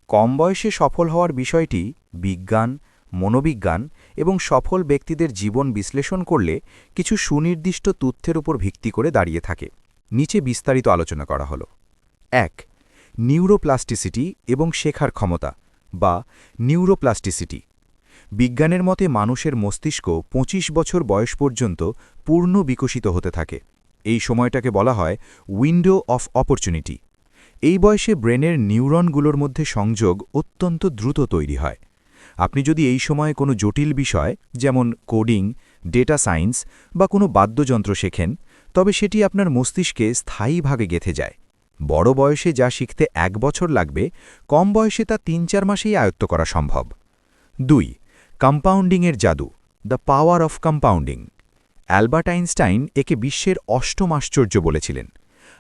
কম বয়সে সফল হওয়ার বিষয়টি বিজ্ঞান, মনোবিজ্ঞান এবং সফল ব্যক্তিদের জীবন বিশ্লেষণ করলে কিছু সুনির্দিষ্ট তথ্যের উপর ভিত্তি করে দাঁড়িয়ে থাকে। নিচে বিস্তারিত আলোচনা করা হলো। ১. নিউরোপ্লাস্টিসিটি এবং শেখার ক্ষমতা বা নিউরোপ্লাস্টিসিটি। বিজ্ঞানের মতে মানুষের মস্তিষ্ক ২৫ বছর বয়স পর্যন্ত পূর্ণ বিকশিত হতে থাকে। এই সময়টাকে বলা হয় উইন্ডো অফ অপরচুনিটি। এই বয়সে ব্রেনের নিউরনগুলোর মধ্যে সংযোগ অত্যন্ত দ্রুত তৈরি হয়। আপনি যদি এই সময়ে কোনো জটিল বিষয় যেমন কোডিং, ডেটা সায়েন্স বা কোনো বাদ্যযন্ত্র শেখেন, তবে সেটি আপনার মস্তিষ্কে স্থায়ীভাবে গেঁথে যায়। বড় বয়সে যা শিখতে ১ বছর লাগবে, কম বয়সে তা ৩-৪ মাসেই আয়ত্ত করা সম্ভব। ২. কম্পাউন্ডিংয়ের জাদু, the power of compounding. Albert Einstein একে বিশ্বের অষ্টম আশ্চর্য বলেছিলেন।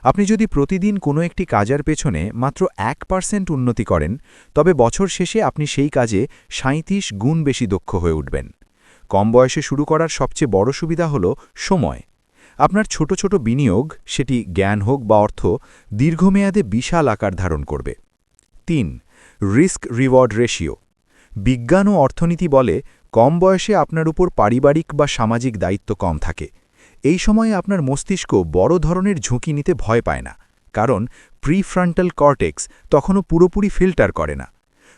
আপনি যদি প্রতিদিন কোনো একটি কাজের পেছনে মাত্র ১% উন্নতি করেন, তবে বছর শেষে আপনি সেই কাজে ৩৭ গুণ বেশি দক্ষ হয়ে উঠবেন। কম বয়সে শুরু করার সবচেয়ে বড় সুবিধা হল সময়। আপনার ছোট ছোট বিনিয়োগ, সেটি জ্ঞান হোক বা অর্থ, দীর্ঘমেয়াদে বিশাল আকার ধারণ করবে। ৩. Risk reward ratio. বিজ্ঞান ও অর্থনীতি বলে কম বয়সে আপনার উপর পারিবারিক বা সামাজিক দায়িত্ব কম থাকে। এই সময়ে আপনার মস্তিষ্ক বড় ধরনের ঝুঁকি নিতে ভয় পায় না, কারণ প্রিফ্রন্টাল কর্টেক্স তখনও পুরোপুরি ফিল্টার করে না।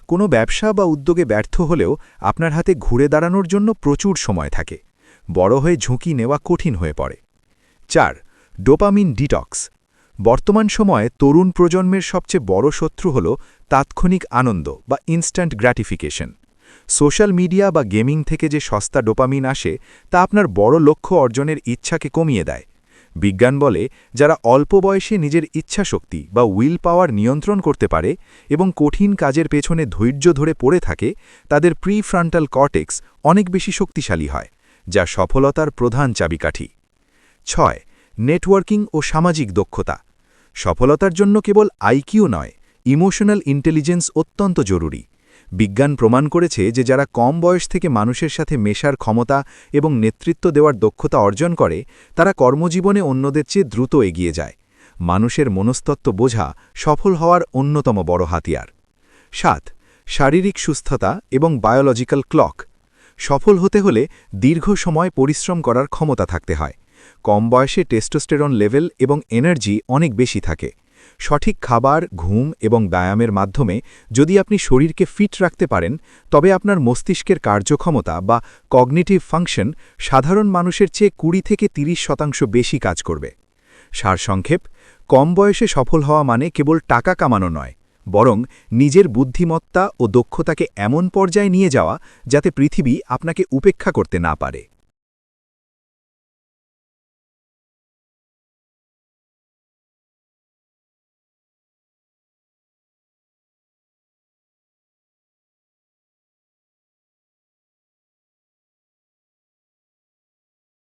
কোনো ব্যবসা বা উদ্যোগে ব্যর্থ হলেও আপনার হাতে ঘুরে দাঁড়ানোর জন্য প্রচুর সময় থাকে। বড় হয়ে ঝুঁকি নেওয়া কঠিন হয়ে পড়ে। ৪. Dopamine detox. বর্তমান সময়ে তরুণ প্রজন্মের সবচেয়ে বড় শত্রু হল তাৎক্ষণিক আনন্দ বা ইনস্ট্যান্ট গ্র্যাটিফিকেশন। সোশ্যাল মিডিয়া বা গেমিং থেকে যে সস্তা ডোপামিন আসে, তা আপনার বড় লক্ষ্য অর্জনের ইচ্ছাকে কমিয়ে দেয়। বিজ্ঞান বলে যারা অল্প বয়সে নিজের ইচ্ছাশক্তি বা উইল পাওয়ার নিয়ন্ত্রণ করতে পারে এবং কঠিন কাজের পেছনে ধৈর্য ধরে পড়ে থাকে, তাদের প্রিফ্রন্টাল কর্টেক্স অনেক বেশি শক্তিশালী হয়, যা সফলতার প্রধান চাবিকাঠি। ৬. নেটওয়ার্কিং ও সামাজিক দক্ষতা। সফলতার জন্য কেবল আইকিউ নয়, ইমোশনাল ইন্টেলিজেন্স অত্যন্ত জরুরি। বিজ্ঞান প্রমাণ করেছে যে যারা কম বয়স থেকে মানুষের সাথে মেশার ক্ষমতা এবং নেতৃত্ব দেওয়ার দক্ষতা অর্জন করে, তারা কর্মজীবনে অন্যদের চেয়ে দ্রুত এগিয়ে যায়। মানুষের মনস্তত্ত্ব বোঝা সফল হওয়ার অন্যতম বড় হাতিয়ার। ৭. শারীরিক সুস্থতা এবং বায়োলজিক্যাল ক্লক। সফল হতে হলে দীর্ঘ সময় পরিশ্রম করার ক্ষমতা থাকতে হয়। কম বয়সে টেস্টোস্টেরন লেভেল এবং এনার্জি অনেক বেশি থাকে। সঠিক খাবার, ঘুম এবং ব্যায়ামের মাধ্যমে যদি আপনি শরীরকে ফিট রাখতে পারেন, তবে আপনার মস্তিষ্কের কার্যক্ষমতা বা কগনিটিভ ফাংশন সাধারণ মানুষের চেয়ে ২০ থেকে ৩০% বেশি কাজ করবে। সারসংক্ষেপ, কম বয়সে সফল হওয়া মানে কেবল টাকা কামানো নয়, বরং নিজের বুদ্ধিমত্তা ও দক্ষতাকে এমন পর্যায়ে নিয়ে যাওয়া যাতে পৃথিবী আপনাকে উপেক্ষা করতে না পারে।